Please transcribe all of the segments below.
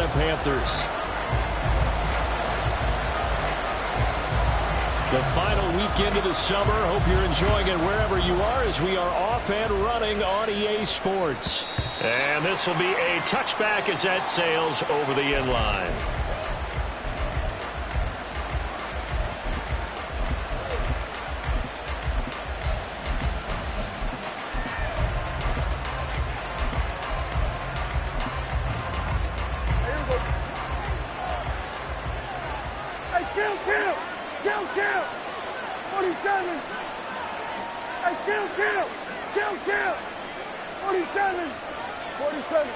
Panthers. The final weekend of the summer. Hope you're enjoying it wherever you are as we are off and running on EA Sports. And this will be a touchback as that sails over the end line. Kill! 47! Hey, kill! 47! 47!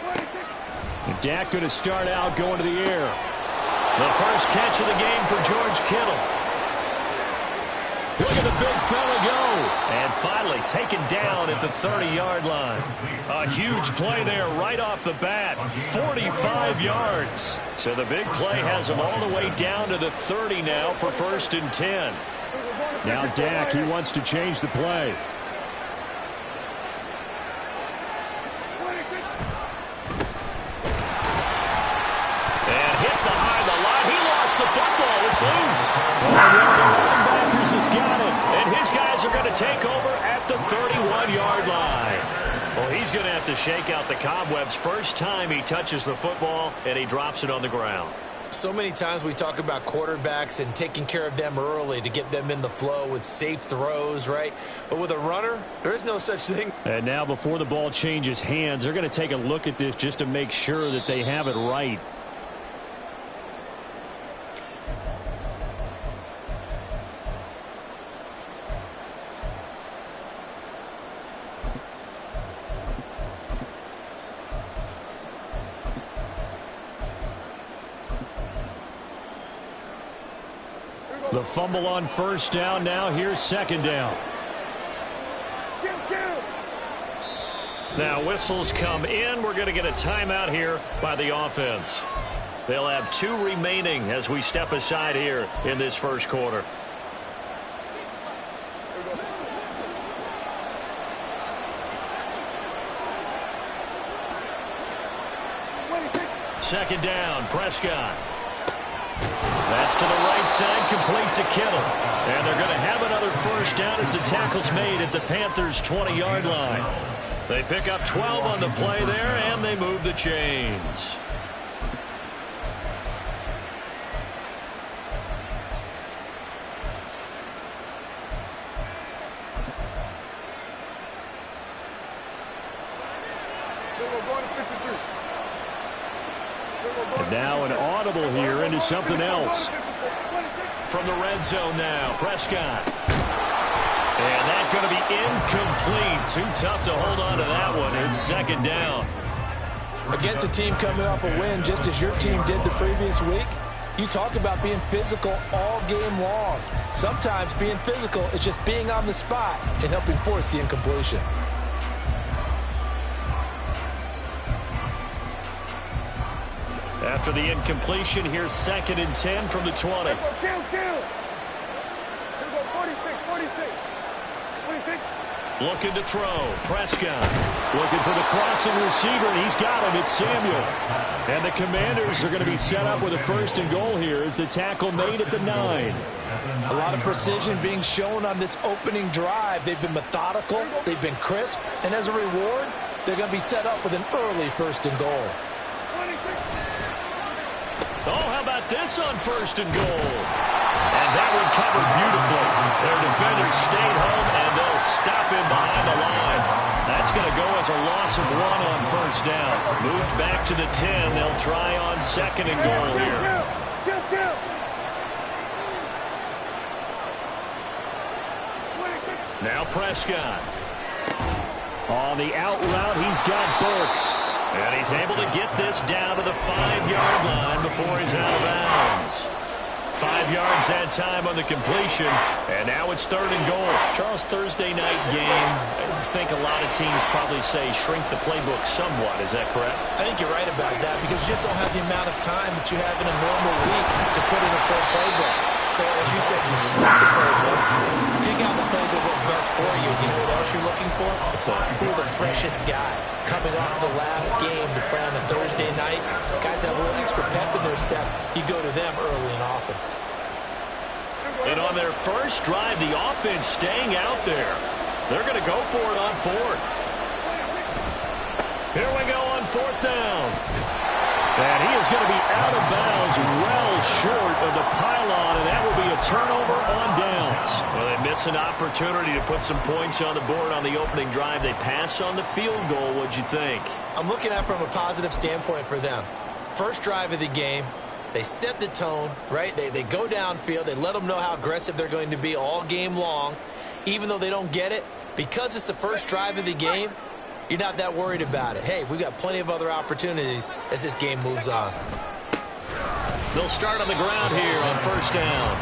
26! Dak going to start out going to the air. The first catch of the game for George Kittle. Look at the big fella go. And finally taken down at the 30-yard line. A huge play there right off the bat. 45 yards. So the big play has him all the way down to the 30 now for 1st and 10. Now Dak, he wants to change the play. And hit behind the line. He lost the football. It's loose. And one of the linebackers has got it. And his guys are going to take over at the 31-yard line. Well, he's going to have to shake out the cobwebs first time he touches the football, and he drops it on the ground. So many times we talk about quarterbacks and taking care of them early to get them in the flow with safe throws, right? But with a runner, there is no such thing. And now before the ball changes hands, they're going to take a look at this just to make sure that they have it right. The fumble on first down. Now here's second down. Now whistles come in. We're going to get a timeout here by the offense. They'll have 2 remaining as we step aside here in this first quarter. Second down, Prescott. That's to the right side, complete to Kittle. And they're going to have another first down as the tackle's made at the Panthers' 20-yard line. They pick up 12 on the play there, and they move the chains. And now an audible here into something else. From the red zone now, Prescott. And that's going to be incomplete. Too tough to hold on to that one. It's second down. Against a team coming off a win, just as your team did the previous week, you talk about being physical all game long. Sometimes being physical is just being on the spot and helping force the incompletion. After the incompletion, here's 2nd and 10 from the 20. Looking to throw. Prescott looking for the crossing receiver. He's got him. It's Samuel. And the Commanders are going to be set up with a 1st and goal here as the tackle made at the 9. A lot of precision being shown on this opening drive. They've been methodical. They've been crisp. And as a reward, they're going to be set up with an early 1st and goal. Oh, how about this on 1st and goal? And that one covered beautifully. Their defenders stayed home, and they'll stop him behind the line. That's going to go as a loss of 1 on 1st down. Moved back to the 10. They'll try on 2nd and goal here. Now Prescott. On the out route, he's got Burks. And he's able to get this down to the 5-yard line before he's out of bounds. 5 yards that time on the completion. And now it's 3rd and goal. Charles, Thursday night game, I think a lot of teams probably say shrink the playbook somewhat. Is that correct? I think you're right about that because you just don't have the amount of time that you have in a normal week to put in a full playbook. So, as you said, you shrink the playbook, pick out the plays that work best for you. You know what else you're looking for? Who are the freshest guys? Coming off the last game to play on a Thursday night, guys have a little extra pep in their step. You go to them early and often. And on their first drive, the offense staying out there. They're going to go for it on fourth. Here we go on fourth down. And he is going to be out of bounds, well short of the pylon, and that will be a turnover on downs. Well, they miss an opportunity to put some points on the board on the opening drive. They pass on the field goal. What'd you think? I'm looking at it from a positive standpoint for them. First drive of the game, they set the tone, right? They go downfield. They let them know how aggressive they're going to be all game long. Even though they don't get it, because it's the first drive of the game, you're not that worried about it. Hey, we've got plenty of other opportunities as this game moves on. They'll start on the ground here on first down.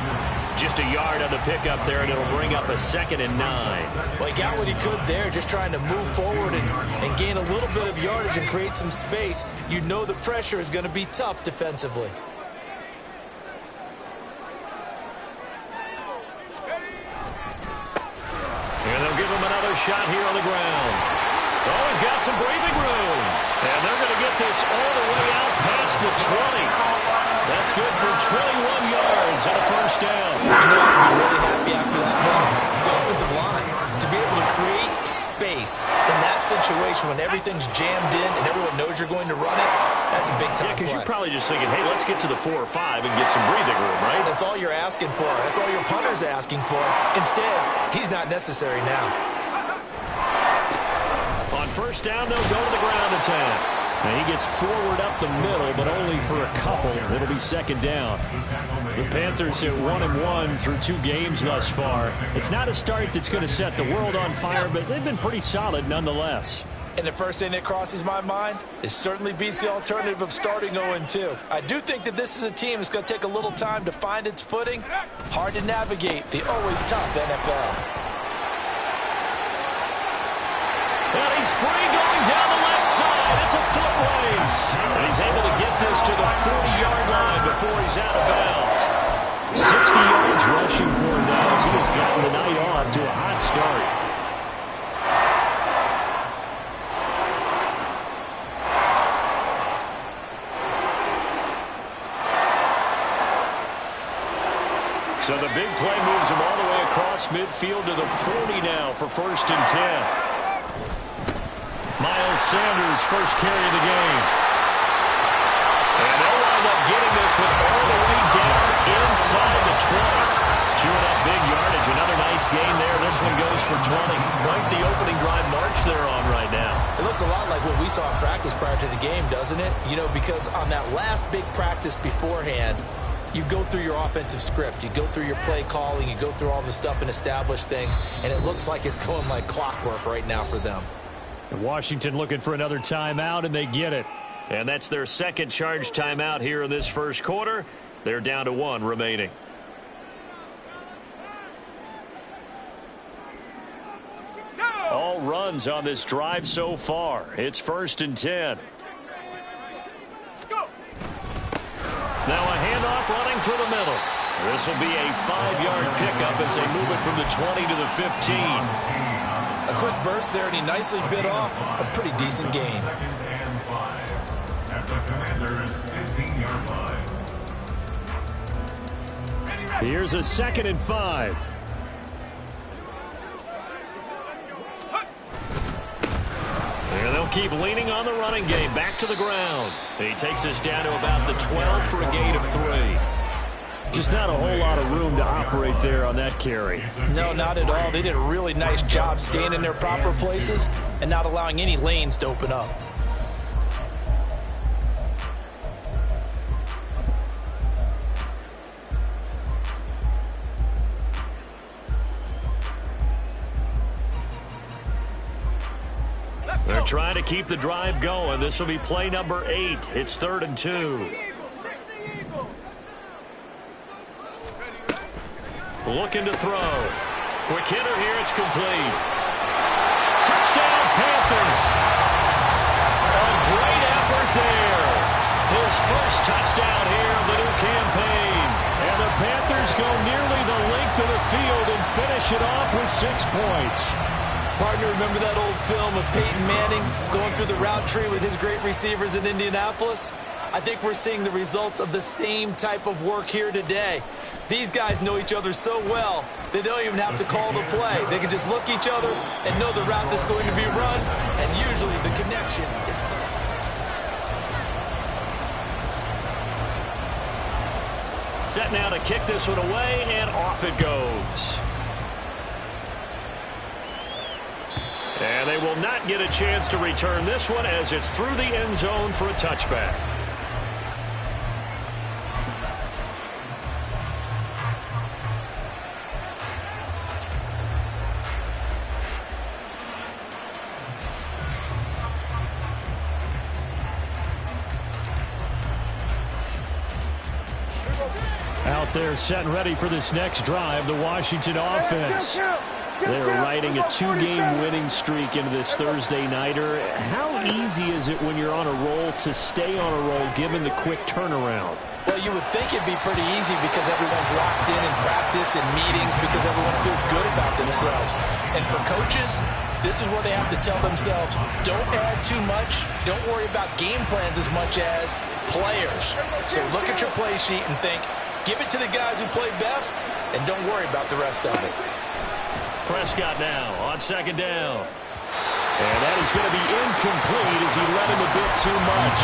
Just a yard on the pickup there, and it'll bring up a 2nd and 9. Well, he got what he could there, just trying to move forward and gain a little bit of yardage and create some space. You know the pressure is going to be tough defensively. And they'll give him another shot here on the ground. Oh, he's got some breathing room. And they're going to get this all the way out past the 20. That's good for 21 yards and a first down. You know what to be really happy after that play? The offensive line. To be able to create space in that situation when everything's jammed in and everyone knows you're going to run it, that's a big-time play. Because you're probably just thinking, hey, let's get to the 4 or 5 and get some breathing room, right? That's all you're asking for. That's all your punter's asking for. Instead, he's not necessary now. On first down, they'll go to the ground attack. And he gets forward up the middle, but only for a couple. It'll be 2nd down. The Panthers at 1-1 through 2 games thus far. It's not a start that's going to set the world on fire, but they've been pretty solid nonetheless. And the first thing that crosses my mind, it certainly beats the alternative of starting 0-2. I do think that this is a team that's going to take a little time to find its footing. Hard to navigate the always tough NFL. And he's free going down the left side. It's a foot race. And he's able to get this to the 40-yard line before he's out of bounds. 60 yards rushing for him now as he has gotten the night off to a hot start. So the big play moves him all the way across midfield to the 40 now for 1st and 10. Miles Sanders, first carry of the game. And they'll wind up getting this one all the way down inside the 20. Chewing up big yardage. Another nice gain there. This one goes for 20. Quite the opening drive march they're on right now. It looks a lot like what we saw in practice prior to the game, doesn't it? You know, because on that last big practice beforehand, you go through your offensive script. You go through your play calling. You go through all the stuff and establish things. And it looks like it's going like clockwork right now for them. Washington looking for another timeout, and they get it. And that's their 2nd charge timeout here in this first quarter. They're down to 1 remaining. All runs on this drive so far. It's 1st and 10. Now a handoff running through the middle. This will be a 5-yard pickup as they move it from the 20 to the 15. A quick burst there, and he nicely bit off a pretty decent gain. Here's a 2nd and 5. And they'll keep leaning on the running game. Back to the ground. He takes us down to about the 12 for a gain of 3. Just not a whole lot of room to operate there on that carry. No, not at all. They did a really nice job staying in their proper places and not allowing any lanes to open up. They're trying to keep the drive going. This will be play number 8. It's 3rd and 2. Looking to throw. Quick hitter here. It's complete. Touchdown, Panthers. A great effort there. His first touchdown here of the new campaign. And the Panthers go finish it off with 6 points. Partner, remember that old film of Peyton Manning going through the route tree with his great receivers in Indianapolis? I think we're seeing the results of the same type of work here today. These guys know each other so well, they don't even have to call the play. They can just look each other and know the route that's going to be run, and usually the connection is... Set now to kick this one away, and off it goes. And they will not get a chance to return this one as it's through the end zone for a touchback. Out there set and ready for this next drive, the Washington offense. They're riding a 2-game winning streak into this Thursday nighter. How easy is it when you're on a roll to stay on a roll given the quick turnaround? Well, you would think it'd be pretty easy because everyone's locked in practice and meetings because everyone feels good about themselves. And for coaches, this is where they have to tell themselves, don't add too much, don't worry about game plans as much as players. So look at your play sheet and think, give it to the guys who play best, and don't worry about the rest of it. Prescott now on second down. And that is going to be incomplete as he led him a bit too much.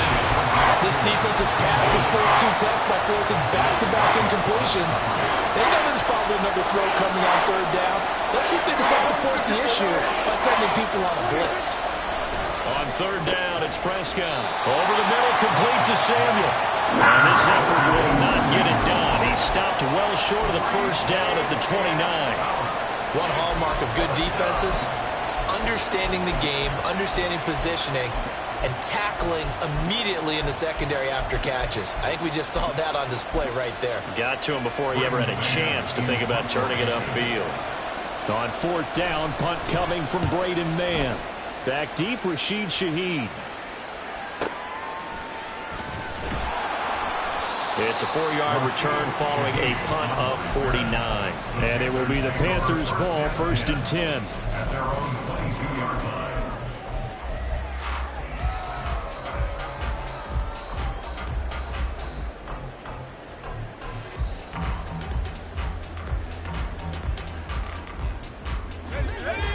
This defense has passed its first 2 tests by forcing back-to-back incompletions. They know there's probably another throw coming on third down. Let's see if they decide to force the issue by sending people on a blitz. On third down, it's Prescott. Over the middle, complete to Samuel. And this effort will not get it done. He stopped well short of the first down at the 29. One hallmark of good defenses is understanding the game, understanding positioning, and tackling immediately in the secondary after catches. I think we just saw that on display right there. Got to him before he ever had a chance to think about turning it upfield. On fourth down, punt coming from Braden Mann. Back deep, Rashid Shaheed. It's a 4-yard return following a punt of 49. And it will be the Panthers' ball, 1st and 10.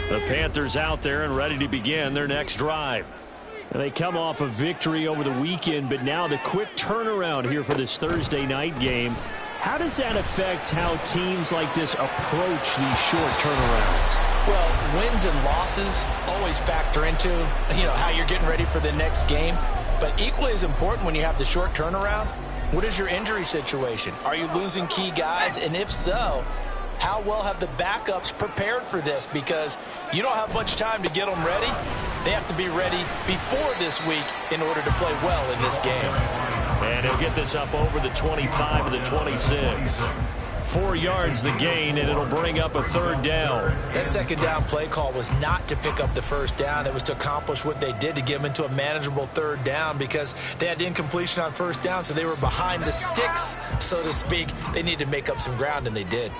The Panthers out there and ready to begin their next drive. And they come off a victory over the weekend, but now the quick turnaround here for this Thursday night game. How does that affect how teams like this approach these short turnarounds? Well, wins and losses always factor into, how you're getting ready for the next game. But equally as important when you have the short turnaround, what is your injury situation? Are you losing key guys? And if so, how well have the backups prepared for this? Because you don't have much time to get them ready. They have to be ready before this week in order to play well in this game. And he'll get this up over the 25 of the 26. 4 yards the gain, and it'll bring up a third down. That second down play call was not to pick up the first down. It was to accomplish what they did to get them into a manageable third down because they had incompletion on first down, so they were behind the sticks, so to speak. They needed to make up some ground, and they did.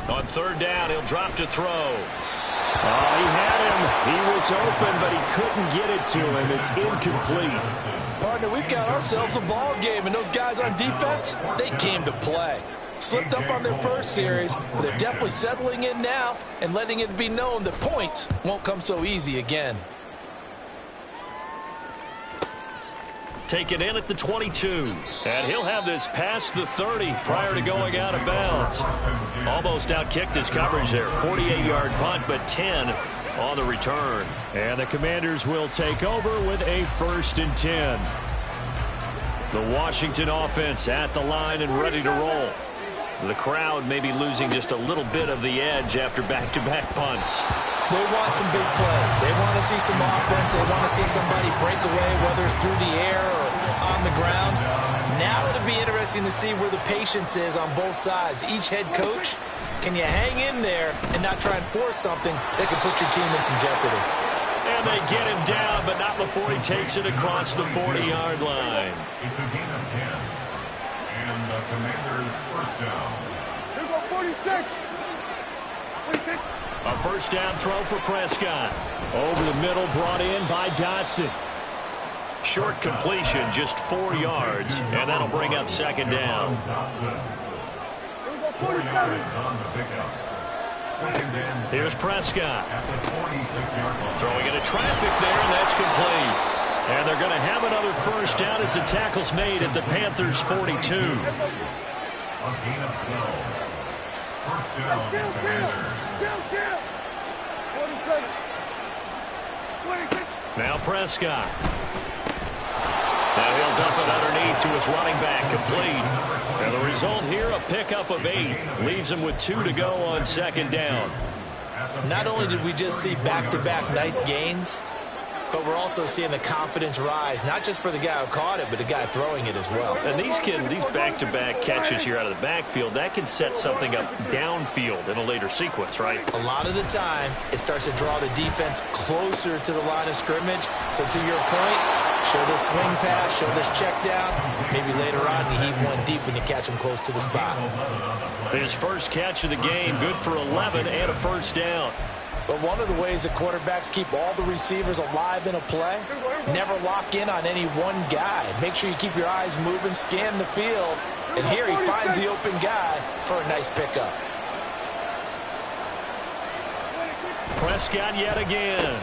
On third down, he'll drop to throw. Oh, he had him. He was open, but he couldn't get it to him. It's incomplete. Partner, we've got ourselves a ball game, and those guys on defense, they came to play. Slipped up on their first series, but they're definitely settling in now and letting it be known that points won't come so easy again. Taken in at the 22. And he'll have this past the 30 prior to going out of bounds. Almost outkicked his coverage there. 48-yard punt, but 10 on the return. And the Commanders will take over with a 1st and 10. The Washington offense at the line and ready to roll. The crowd may be losing just a little bit of the edge after back-to-back punts. They want some big plays. They want to see some offense. They want to see somebody break away, whether it's through the air or on the ground. Now it'll be interesting to see where the patience is on both sides. Each head coach Can you hang in there and not try and force something that could put your team in some jeopardy? And they get him down, but not before he takes it across the 40-yard line. It's a gain of 10. And the Commanders' first down. Here go 46. 46. A first down throw for Prescott. Over the middle, brought in by Dotson. Short completion, just 4 yards, and that'll bring up second down. Here go 4 47. yards on the pickup. Second and 6 Here's Prescott. at the 46-yard line. Throwing into traffic there, and that's complete. And they're going to have another first down as the tackle's made at the Panthers' 42. A gain of 12. First down, Commanders. Kill. 47. 26. Now Prescott. Now he'll dump it underneath to his running back, complete. And the result here, a pickup of 8. Leaves him with 2 to go on second down. Not only did we just see back-to-back nice gains, but we're also seeing the confidence rise, not just for the guy who caught it, but the guy throwing it as well. And these back-to-back catches here out of the backfield, that can set something up downfield in a later sequence, right? A lot of the time, it starts to draw the defense closer to the line of scrimmage. So to your point, show this swing pass, show this check down. Maybe later on you heave one deep when you catch him close to the spot. His first catch of the game, good for 11 and a first down. But one of the ways that quarterbacks keep all the receivers alive in a play, never lock in on any one guy. Make sure you keep your eyes moving, scan the field, and here he finds the open guy for a nice pickup. Prescott yet again.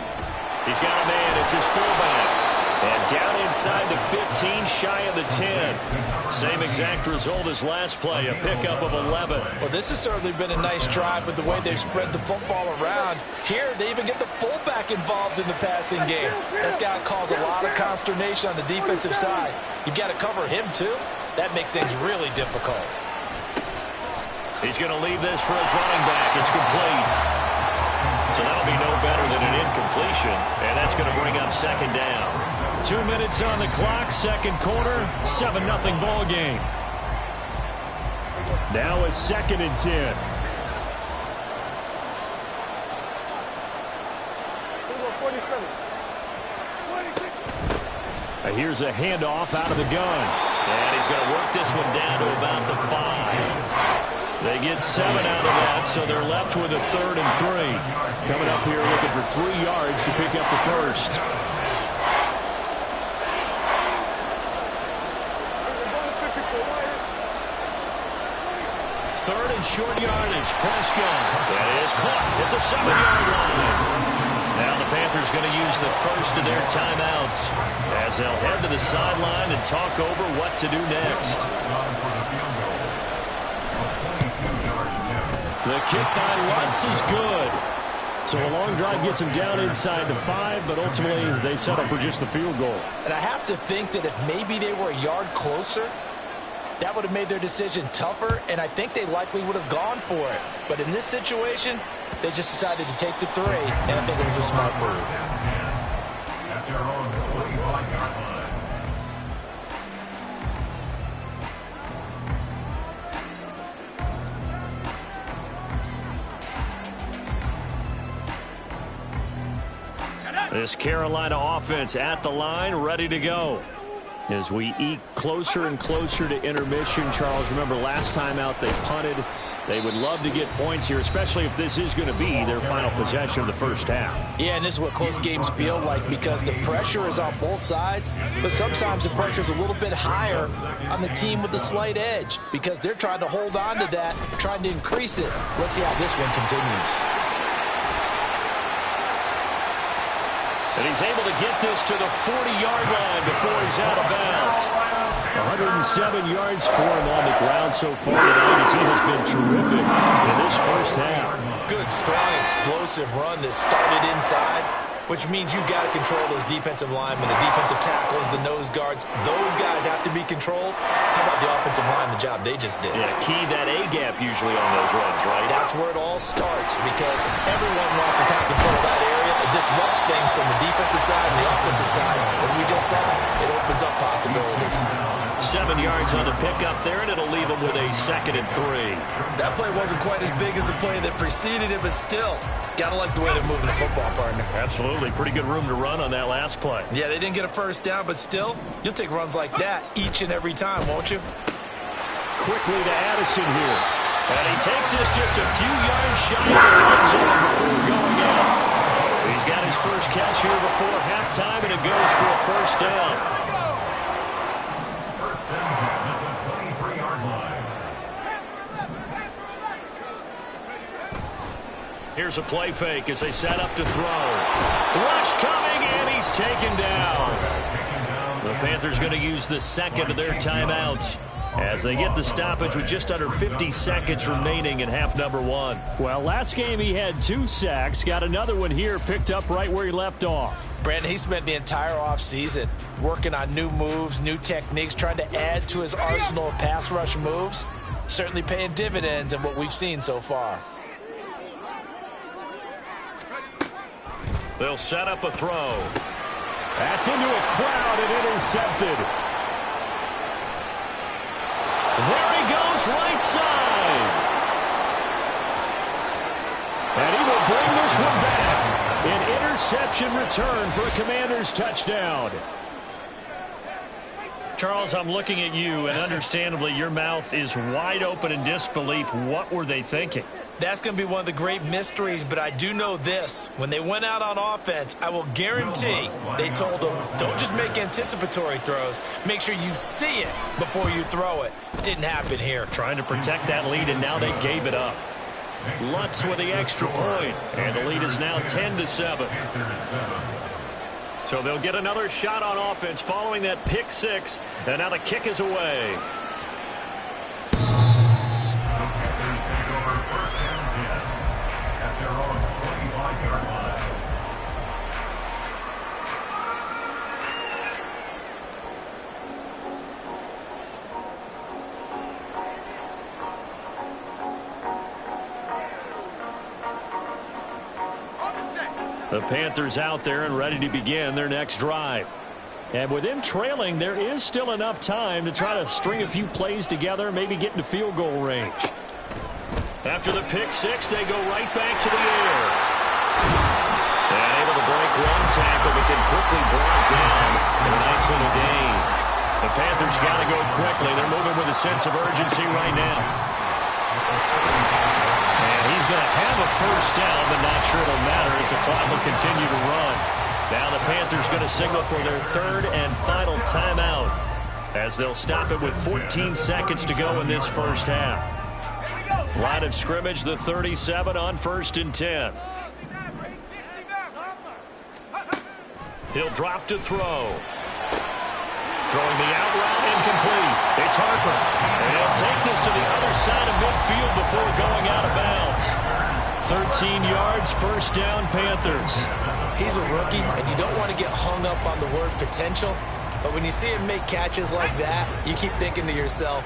He's got a man. It's his fullback. And down inside the 15, shy of the 10. Same exact result as last play, a pickup of 11. Well, this has certainly been a nice drive with the way they've spread the football around. Here, they even get the fullback involved in the passing game. That's got to cause a lot of consternation on the defensive side. You've got to cover him, too. That makes things really difficult. He's going to leave this for his running back. It's complete. So that'll be no better than an incompletion, and that's going to bring up second down. 2 minutes on the clock, second quarter, 7-0 ball game. Now a 2nd and 10. Here go 47. 26. Here's a handoff out of the gun. And he's going to work this one down to about the 5. They get 7 out of that, so they're left with a 3rd and 3. Coming up here looking for 3 yards to pick up the first. 3rd and short yardage. Prescott. That is caught at the 7-yard line. Now the Panthers going to use the first of their timeouts as they'll head to the sideline and talk over what to do next. The kick by Lutz is good. So a long drive gets him down inside the 5, but ultimately they settle for just the field goal. And I have to think that if maybe they were a yard closer, that would have made their decision tougher, and I think they likely would have gone for it. But in this situation, they just decided to take the 3, and I think it was a smart move. At their own 45-yard line. This Carolina offense at the line, ready to go. As we eke closer and closer to intermission, Charles, remember last time out they punted. They would love to get points here, especially if this is going to be their final possession of the first half. Yeah, and this is what close games feel like because the pressure is on both sides, but sometimes the pressure is a little bit higher on the team with the slight edge because they're trying to hold on to that, trying to increase it. Let's see how this one continues. And he's able to get this to the 40-yard line before he's out of bounds. 107 yards for him on the ground so far tonight as he has been terrific in this first half. Good, strong, explosive run that started inside, which means you've got to control those defensive linemen, the defensive tackles, the nose guards. Those guys have to be controlled. How about the offensive line, the job they just did? Yeah, key that A-gap usually on those runs, right? That's where it all starts because everyone wants to kind of control that area. It disrupts things from the defensive side and the offensive side. As we just saw, it opens up possibilities. 7 yards on the pickup there, and it'll leave them with a 2nd and 3. That play wasn't quite as big as the play that preceded it, but still, got to like the way they're moving the football, partner. Absolutely. Pretty good room to run on that last play. Yeah, they didn't get a first down, but still, you'll take runs like that each and every time, won't you? Quickly to Addison here. And he takes this just a few yards shy of the red zone before going out. He's got his first catch here before halftime, and it goes for a first down. First and 10 at the 23-yard line. Here's a play fake as they set up to throw. Rush coming, and he's taken down. The Panthers going to use the second of their timeouts as they get the stoppage with just under 50 seconds remaining in half number 1. Well, last game he had 2 sacks. Got another one here, picked up right where he left off. Brandon, he spent the entire offseason working on new moves, new techniques, trying to add to his arsenal of pass rush moves. Certainly paying dividends in what we've seen so far. They'll set up a throw. That's into a crowd and intercepted. There he goes, right side. And he will bring this one back. An interception return for a Commanders touchdown. Charles, I'm looking at you, and understandably, your mouth is wide open in disbelief. What were they thinking? That's going to be one of the great mysteries, but I do know this. When they went out on offense, I will guarantee they told them, don't just make anticipatory throws. Make sure you see it before you throw it. Didn't happen here. Trying to protect that lead, and now they gave it up. Lutz with the extra point, and the lead is now 10-7. So they'll get another shot on offense following that pick 6, and now the kick is away. The Panthers out there and ready to begin their next drive. And with them trailing, there is still enough time to try to string a few plays together, maybe get into field goal range. After the pick 6, they go right back to the air. And able to break one tackle, but then quickly brought down in a nice little gain. The Panthers got to go quickly. They're moving with a sense of urgency right now. And he's going to have a first down, but not sure it'll matter as the clock will continue to run. Now the Panthers going to signal for their 3rd and final timeout as they'll stop it with 14 seconds to go in this first half. Line of scrimmage, the 37 on 1st and 10. He'll drop to throw. Throwing the out route incomplete. It's Harper. And he'll take this to the other side of midfield before going out of bounds. 13 yards, first down, Panthers. He's a rookie, and you don't want to get hung up on the word potential. But when you see him make catches like that, you keep thinking to yourself,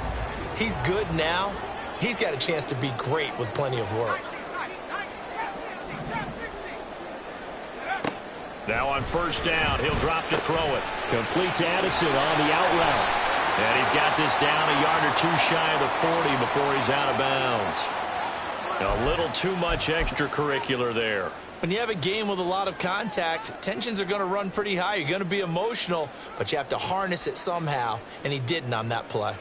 he's good now. He's got a chance to be great with plenty of work. Now on first down, he'll drop to throw it. Complete to Addison on the out route. And he's got this down a yard or 2 shy of the 40 before he's out of bounds. A little too much extracurricular there. When you have a game with a lot of contact, tensions are going to run pretty high. You're going to be emotional, but you have to harness it somehow, and he didn't on that play.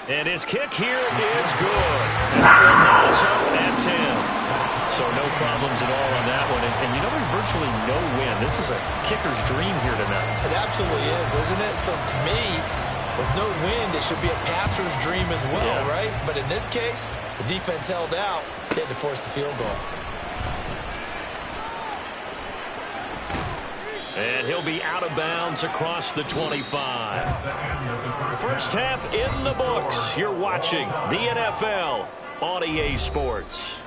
And his kick here is good. And that will knock us up at 10. So no problems at all on that one. And you know, there's virtually no win. This is a kicker's dream here tonight. It absolutely is, isn't it? So to me, with no wind, it should be a passer's dream as well, right? But in this case, the defense held out. They had to force the field goal. And he'll be out of bounds across the 25. First half in the books. You're watching the NFL on EA Sports.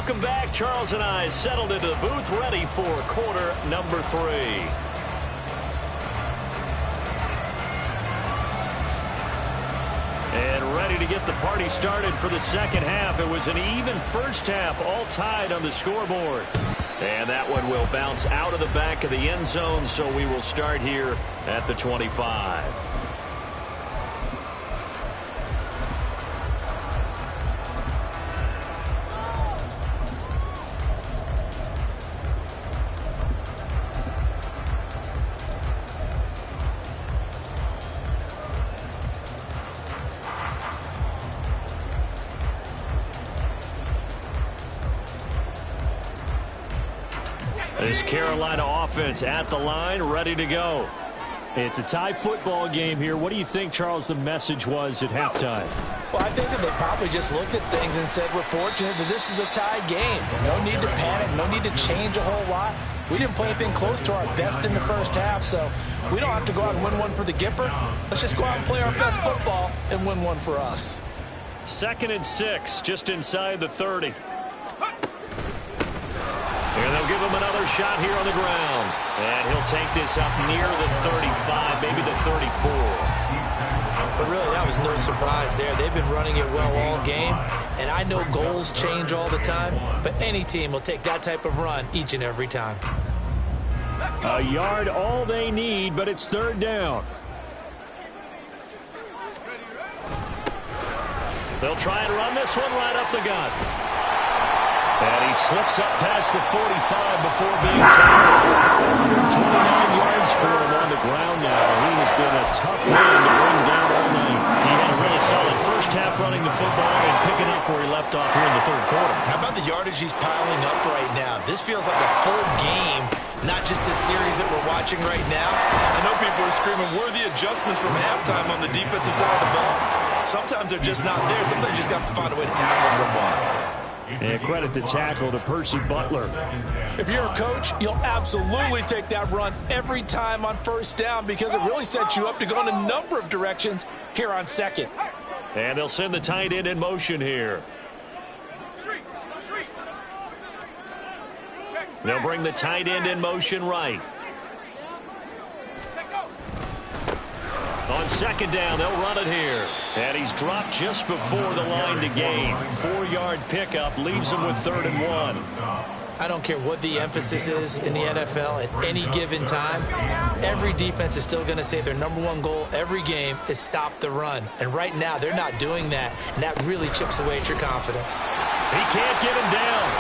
Welcome back. Charles and I settled into the booth, ready for quarter number 3. And ready to get the party started for the second half. It was an even first half, all tied on the scoreboard. And that one will bounce out of the back of the end zone, so we will start here at the 25. This Carolina offense at the line, ready to go. It's a tie football game here. What do you think, Charles, the message was at halftime? Well, I think that they probably just looked at things and said, we're fortunate that this is a tie game. No need to panic, no need to change a whole lot. We didn't play anything close to our best in the first half, so we don't have to go out and win one for the Gipper. Let's just go out and play our best football and win one for us. 2nd and 6, just inside the 30. And they'll give him another shot here on the ground. And he'll take this up near the 35, maybe the 34. But really, that was no surprise there. They've been running it well all game. And I know goals change all the time, but any team will take that type of run each and every time. A yard all they need, but it's 3rd down. They'll try and run this one right up the gut. And he slips up past the 45 before being tackled. 29 yards for him on the ground now. He has been a tough man to bring down all night. He had a really solid first half running the football and picking up where he left off here in the 3rd quarter. How about the yardage he's piling up right now? This feels like a full game, not just the series that we're watching right now. I know people are screaming, where are the adjustments from halftime on the defensive side of the ball? Sometimes they're just not there. Sometimes you just have to find a way to tackle someone. And credit the tackle to Percy Butler. If you're a coach, you'll absolutely take that run every time on first down because it really sets you up to go in a number of directions here on 2nd. And they'll send the tight end in motion here. They'll bring the tight end in motion right. On 2nd down, they'll run it here. And he's dropped just before the line to gain. 4-yard pickup leaves him with 3rd and 1. I don't care what the emphasis is in the NFL at any given time. Every defense is still going to say their #1 goal every game is stop the run. And right now, they're not doing that. And that really chips away at your confidence. He can't get him down.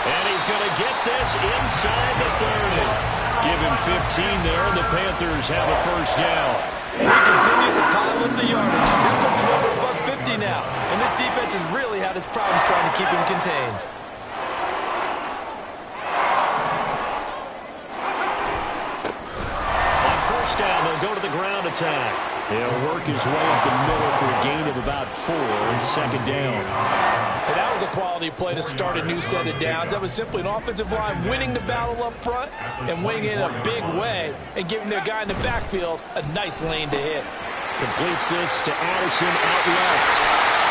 And he's going to get this inside the 30. Give him 15 there, and the Panthers have a first down. And he continues to pile up the yardage. That puts him over above 50 now. And this defense has really had its problems trying to keep him contained. On 1st down, they'll go to the ground attack. He'll work his way up the middle for a gain of about 4 and 2nd down. And that was a quality play to start a new set of downs. That was simply an offensive line winning the battle up front and winning it in a big way and giving their guy in the backfield a nice lane to hit. Completes this to Addison out left.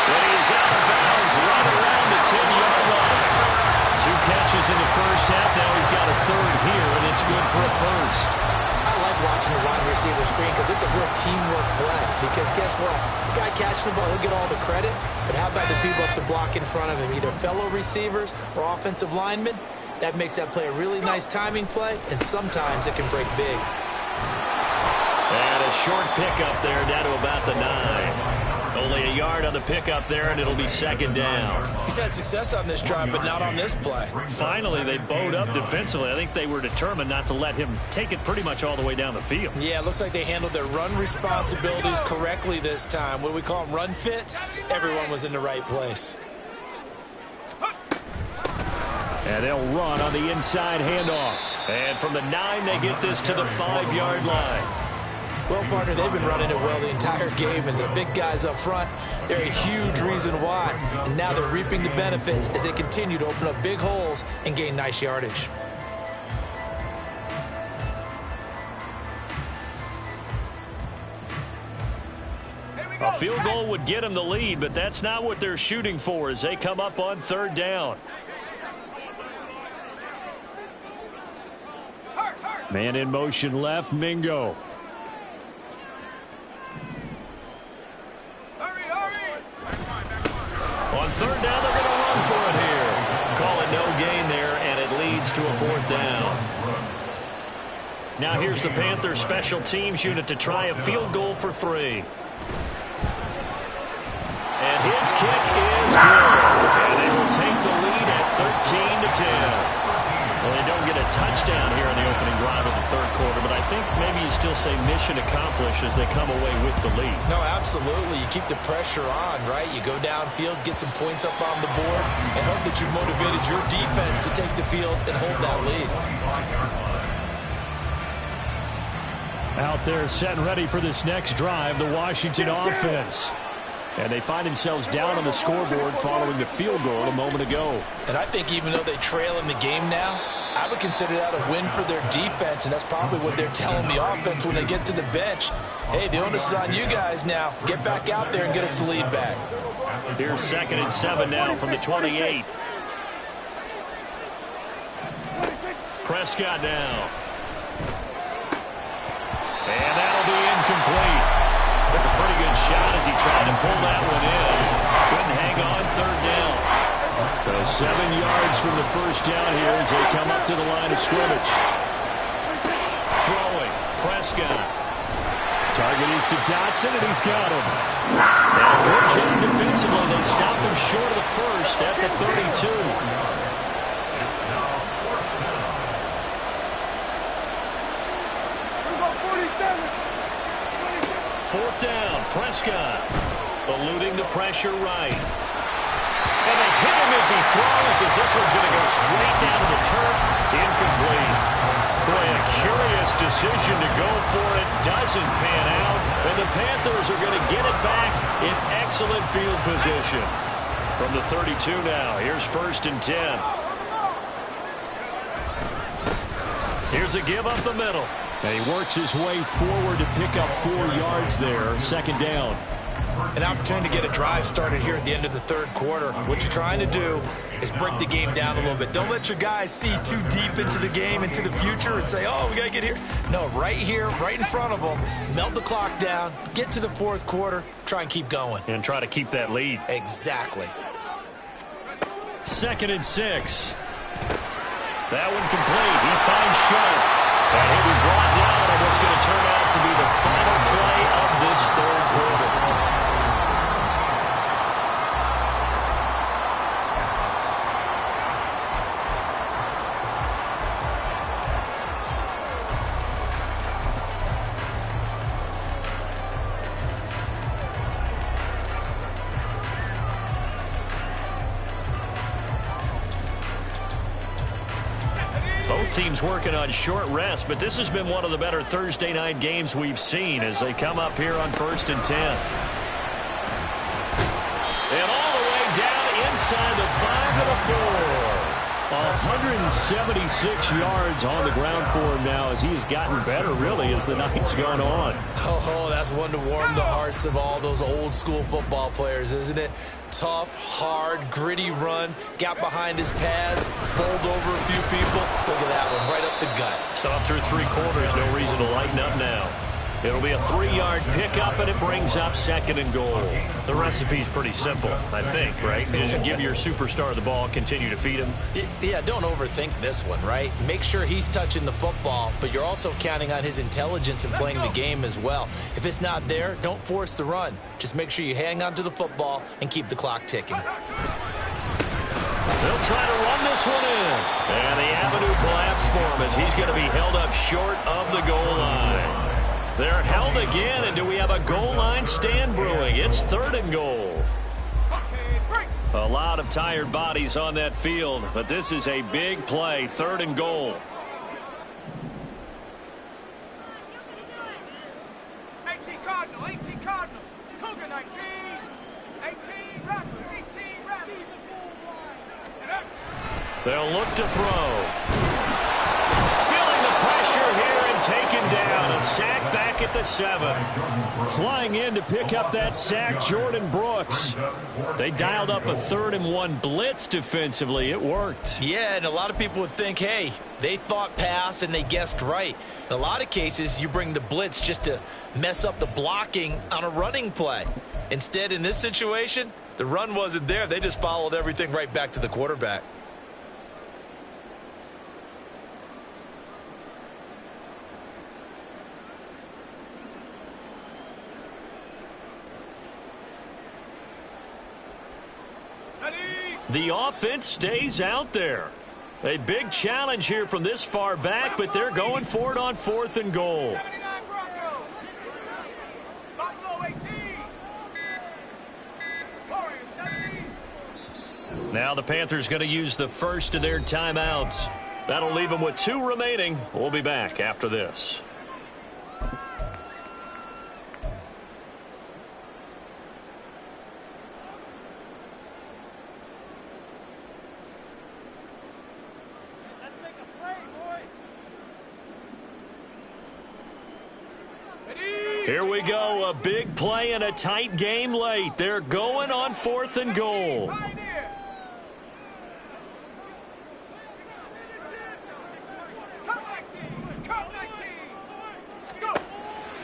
And he's out of bounds right around the 10-yard line. 2 catches in the first half. Now he's got a 3rd here, and it's good for a first. I like watching the wide receiver screen because it's a real teamwork play. Because guess what? The guy catching the ball, he'll get all the credit. But how about the people up to block in front of him, either fellow receivers or offensive linemen? That makes that play a really nice timing play, and sometimes it can break big. And a short pickup there down to about the 9. Only a yard on the pickup there, and it'll be 2nd down. He's had success on this drive, but not on this play. Finally, they bowed up defensively. I think they were determined not to let him take it pretty much all the way down the field. Yeah, it looks like they handled their run responsibilities correctly this time. What we call them run fits, everyone was in the right place. And they'll run on the inside handoff. And from the 9, they get this to the 5-yard line. Well, partner, they've been running it well the entire game, and the big guys up front, they're a huge reason why. And now they're reaping the benefits as they continue to open up big holes and gain nice yardage. A field goal would get them the lead, but that's not what they're shooting for as they come up on third down. Man in motion left, Mingo. On third down, they're going to run for it here. Call it no gain there, and it leads to a fourth down. Now here's the Panthers special teams unit to try a field goal for 3. And his kick is good. And they will take the lead at 13-10. Well, they don't get a touchdown here in the opening drive of the third quarter, but I think maybe you still say mission accomplished as they come away with the lead. No, absolutely. You keep the pressure on, right? You go downfield, get some points up on the board, and hope that you've motivated your defense to take the field and hold that lead. Out there set and ready for this next drive, the Washington offense. And they find themselves down on the scoreboard following the field goal a moment ago. And I think even though they trail in the game now, I would consider that a win for their defense, and that's probably what they're telling the offense when they get to the bench. Hey, the onus is on you guys now. Get back out there and get us the lead back. Here's 2nd and 7 now from the 28. Prescott now. And that'll be incomplete. Took a pretty good shot as he tried to pull that one in. Couldn't hang on third down. So 7 yards from the first down here as they come up to the line of scrimmage. Throwing. Prescott. Target is to Dotson, and he's got him. And a good job defensively. They stopped him short of the first at the 32. Fourth down, Prescott eluding the pressure right. And they hit him as he throws as this one's going to go straight down to the turf. Incomplete. Boy, a curious decision to go for it. Doesn't pan out. And the Panthers are going to get it back in excellent field position. From the 32 now, here's 1st and 10. Here's a give up the middle. And he works his way forward to pick up 4 yards there. 2nd down. An opportunity to get a drive started here at the end of the third quarter. What you're trying to do is break the game down a little bit. Don't let your guys see too deep into the game, into the future, and say, oh, we got to get here. No, right here, right in front of them, melt the clock down, get to the fourth quarter, try and keep going. And try to keep that lead. Exactly. 2nd and 6. That one complete. He finds Sharp. And he'll be brought down on what's going to turn out to be the final play of this third quarter. Teams working on short rest, but this has been one of the better Thursday night games we've seen as they come up here on 1st and 10. And all the way down inside the 5 to the 4. 176 yards on the ground for him now as he has gotten better, really, as the night's gone on. Oh, that's one to warm the hearts of all those old school football players, isn't it? Tough, hard, gritty run, got behind his pads, bowled over a few people. Look at that one, right up the gut. So up through 3 quarters, no reason to lighten up now. It'll be a 3-yard pickup, and it brings up 2nd and goal. The recipe's pretty simple, I think, right? Just give your superstar the ball, continue to feed him. Yeah, don't overthink this one, right? Make sure he's touching the football, but you're also counting on his intelligence in playing the game as well. If it's not there, don't force the run. Just make sure you hang on to the football and keep the clock ticking. They'll try to run this one in. And the avenue collapsed for him as he's going to be held up short of the goal line. They're held again, and do we have a goal line stand brewing? It's 3rd and goal. A lot of tired bodies on that field, but this is a big play, 3rd and goal. 18 Cardinal, 18 Cardinal, Cougar 19, 18 Rapper, 18 Rapper. They'll look to throw. Feeling the pressure here and taken down. A sack back back at the 7. Flying in to pick up that sack, Jordan Brooks. They dialed up a 3rd-and-1 blitz defensively. It worked. Yeah, and a lot of people would think, hey, they thought pass and they guessed right. In a lot of cases, you bring the blitz just to mess up the blocking on a running play. Instead, in this situation, the run wasn't there. They just followed everything right back to the quarterback. The offense stays out there. A big challenge here from this far back, but they're going for it on 4th and goal. Now the Panthers going to use the first of their timeouts. That'll leave them with 2 remaining. We'll be back after this. Here we go, a big play and a tight game late. They're going on 4th and goal.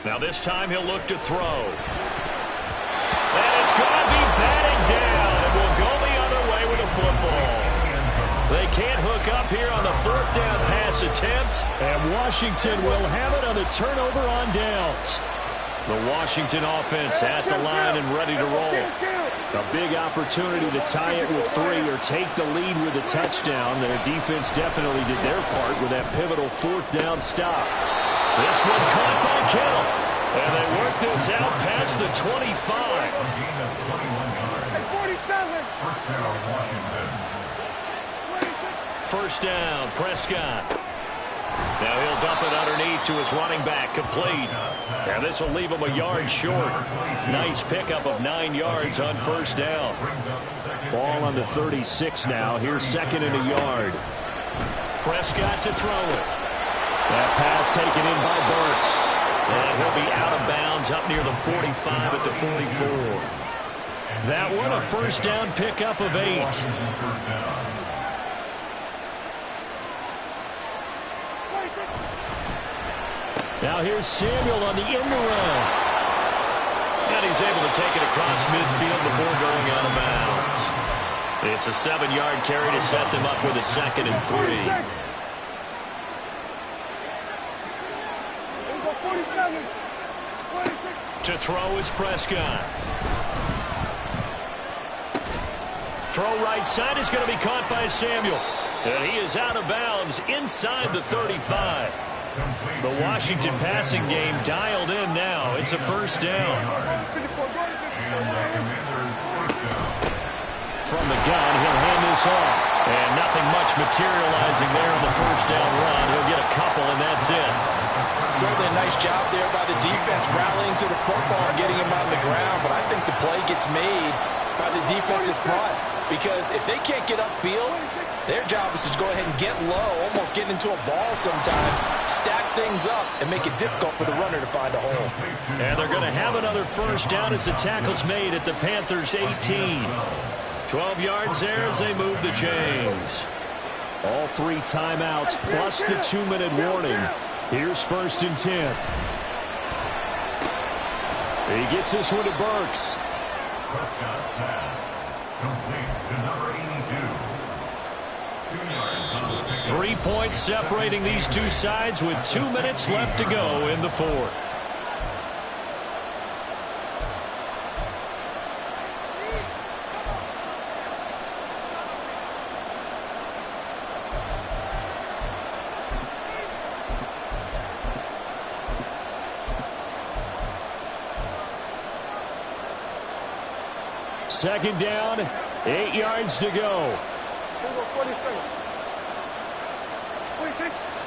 Now this time he'll look to throw. And it's going to be batted down, and will go the other way with the football. They can't hook up here on the 4th down pass attempt. And Washington will have it on the turnover on downs. The Washington offense at the line and ready to roll. A big opportunity to tie it with 3 or take the lead with a touchdown. Their defense definitely did their part with that pivotal 4th down stop. This one caught by Kittle. And they work this out past the 25. First down, Prescott. Now he'll dump it underneath to his running back, complete. And this will leave him a yard short. Nice pickup of 9 yards on 1st down. Ball on the 36 now. Here's 2nd and a yard. Prescott to throw it. That pass taken in by Burks. And he'll be out of bounds up near the 45 at the 44. That one a 1st down pickup of 8. Now here's Samuel on the end around. And he's able to take it across midfield before going out of bounds. It's a 7-yard carry to set them up with a 2nd and 3. To throw is Prescott. Throw right side is going to be caught by Samuel. And he is out of bounds inside the 35. The Washington passing game dialed in now. It's a 1st down. From the gun, he'll hand this off. And nothing much materializing there on the 1st down run. He'll get a couple, and that's it. Certainly a nice job there by the defense rallying to the football and getting him on the ground. But I think the play gets made by the defensive front. Because if they can't get upfield, their job is to go ahead and get low, almost get into a ball sometimes, stack things up, and make it difficult for the runner to find a hole. And they're going to have another 1st down as the tackle's made at the Panthers' 18. 12 yards there as they move the chains. All 3 timeouts plus the 2-minute warning. Here's 1st and 10. He gets this one to Burks. Prescott's pass complete to number 82. 3 points separating these two sides with 2 minutes left to go in the 4th. Second down, 8 yards to go.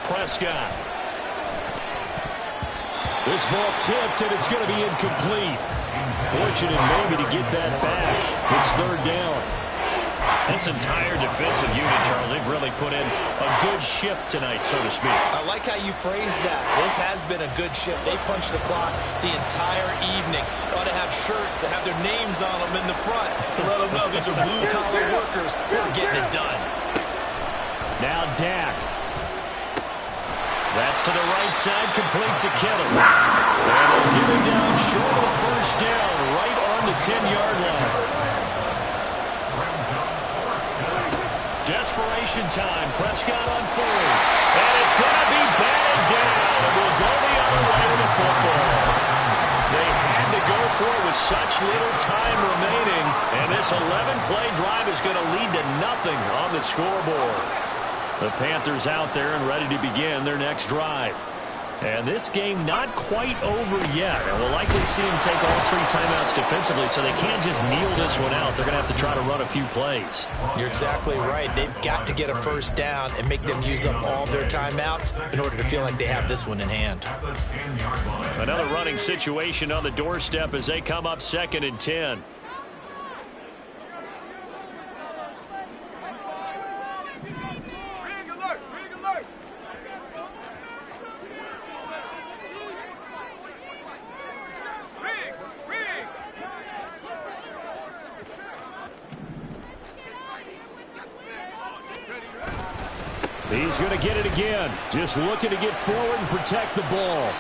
Prescott. This ball tipped, and it's going to be incomplete. Fortunate maybe to get that back. It's 3rd down. This entire defensive unit, Charles, they've really put in a good shift tonight, so to speak. I like how you phrased that. This has been a good shift. They punched the clock the entire evening. They ought to have shirts that have their names on them in the front to let them know these are blue-collar workers who are getting it done. Now Dak. That's to the right side, complete to Kittle. And they'll get him down short of the first down, right on the 10-yard line. Desperation time. Prescott on fourth. And it's going to be batted down. And we'll go the other way with the football. They had to go for it with such little time remaining. And this 11-play drive is going to lead to nothing on the scoreboard. The Panthers out there and ready to begin their next drive. And this game not quite over yet. And we'll likely see them take all 3 timeouts defensively, so they can't just kneel this one out. They're going to have to try to run a few plays. You're exactly right. They've got to get a first down and make them use up all their timeouts in order to feel like they have this one in hand. Another running situation on the doorstep as they come up 2nd and 10. He's going to get it again. Just looking to get forward and protect the ball.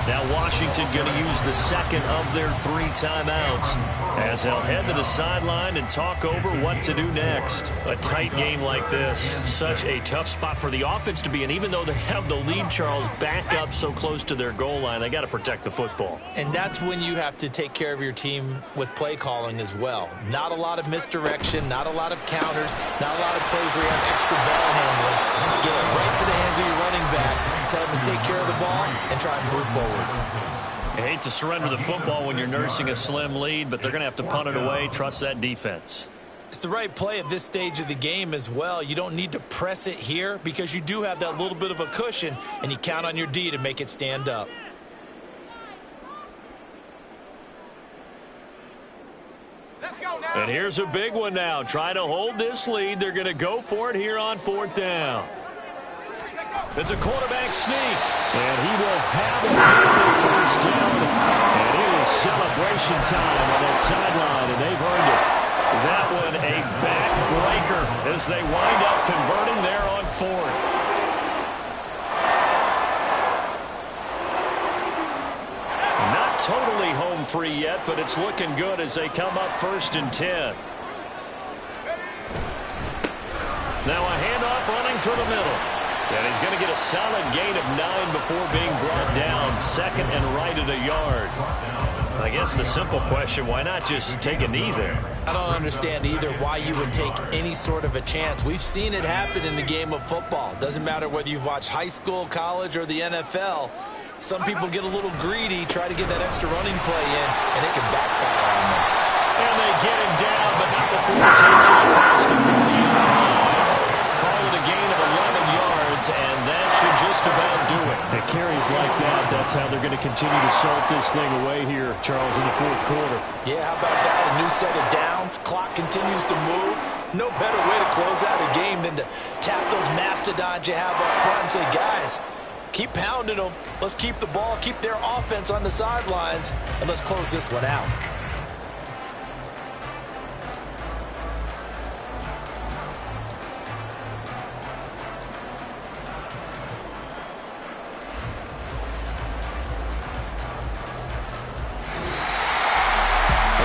Now Washington going to use the second of their 3 timeouts as they'll head to the sideline and talk over what to do next. A tight game like this, such a tough spot for the offense to be in. Even though they have the lead, Charles, back up so close to their goal line, they got to protect the football. And that's when you have to take care of your team with play calling as well. Not a lot of misdirection, not a lot of counters, not a lot of plays where you have extra ball handling. Get it right to the hands of your running back, tell them to take care of the ball, and try and move forward. I hate to surrender the football when you're nursing a slim lead, but they're going to have to punt it away. Trust that defense. It's the right play at this stage of the game as well. You don't need to press it here because you do have that little bit of a cushion, and you count on your D to make it stand up. Let's go now. And here's a big one now. Trying to hold this lead. They're going to go for it here on 4th down. It's a quarterback sneak, and he will have it at the first down. And it is celebration time on that sideline, and they've earned it. That one a backbreaker as they wind up converting there on 4th. Not totally home free yet, but it's looking good as they come up 1st and 10. Now a handoff running through the middle. And he's going to get a solid gain of 9 before being brought down. 2nd and right at a yard. I guess the simple question, why not just take a knee there? I don't understand either why you would take any sort of a chance. We've seen it happen in the game of football. Doesn't matter whether you've watched high school, college, or the NFL. Some people get a little greedy, try to get that extra running play in, and it can backfire on them. And they get him down, but not before he takes it across the 40-yard line. Call it a gain of 11 yards, and that should just about do it. It carries like that. That's how they're going to continue to salt this thing away here, Charles, in the 4th quarter. Yeah, how about that? A new set of downs. Clock continues to move. No better way to close out a game than to tap those mastodons you have up front and say, guys, keep pounding them. Let's keep the ball, keep their offense on the sidelines, and let's close this one out.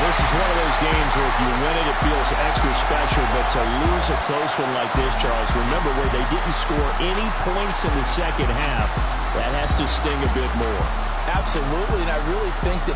This is one of those games where if you win it, it feels extra special. But to lose a close one like this, Charles, remember where they didn't score any points in the second half, that has to sting a bit more. Absolutely, and I really think that